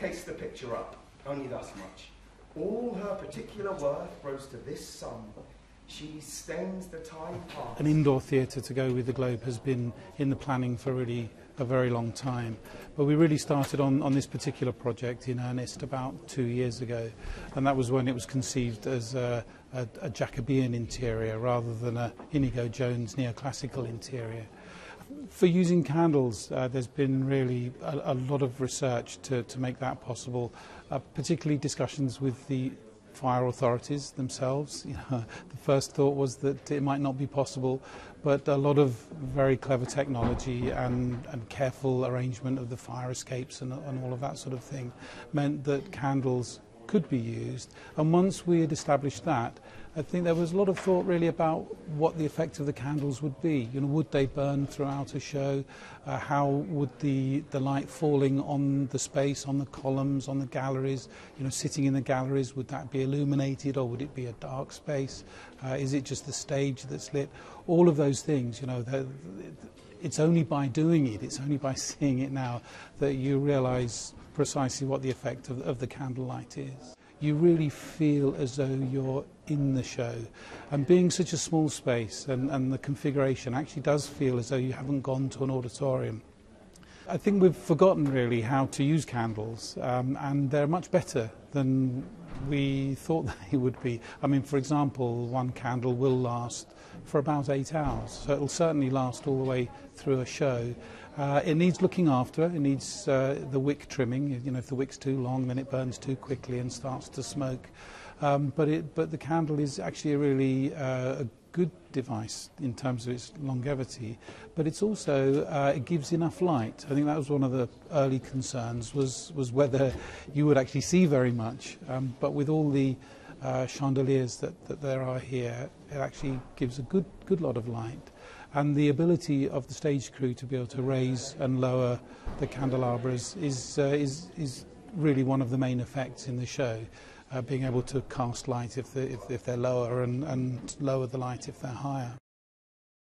case the picture up, only thus much. All her particular worth rose to this sum. She stains the time past. An indoor theatre to go with the Globe has been in the planning for really a very long time. But we really started on this particular project in earnest about 2 years ago. And that was when it was conceived as a Jacobean interior rather than a Inigo Jones neoclassical interior. For using candles, there's been really a lot of research to make that possible, particularly discussions with the fire authorities themselves. The first thought was that it might not be possible, but a lot of very clever technology and careful arrangement of the fire escapes and all of that sort of thing meant that candles could be used. And once we had established that, I think there was a lot of thought really about what the effect of the candles would be. Would they burn throughout a show? How would the light falling on the space, on the columns, on the galleries, sitting in the galleries, would that be illuminated or would it be a dark space? Is it just the stage that's lit? All of those things, it's only by doing it, it's only by seeing it now that you realise precisely what the effect of the candlelight is. You really feel as though you're in the show, and being such a small space and the configuration actually does feel as though you haven't gone to an auditorium. I think we've forgotten really how to use candles, and they're much better than we thought they would be. I mean, for example, one candle will last for about 8 hours, so it'll certainly last all the way through a show. It needs looking after, it needs the wick trimming. If the wick's too long, then it burns too quickly and starts to smoke. But the candle is actually a good device in terms of its longevity, but it's also it gives enough light. I think that was one of the early concerns was whether you would actually see very much, but with all the chandeliers that there are here, it actually gives a good lot of light. And the ability of the stage crew to be able to raise and lower the candelabras is really one of the main effects in the show. Being able to cast light if they're lower and lower the light if they're higher.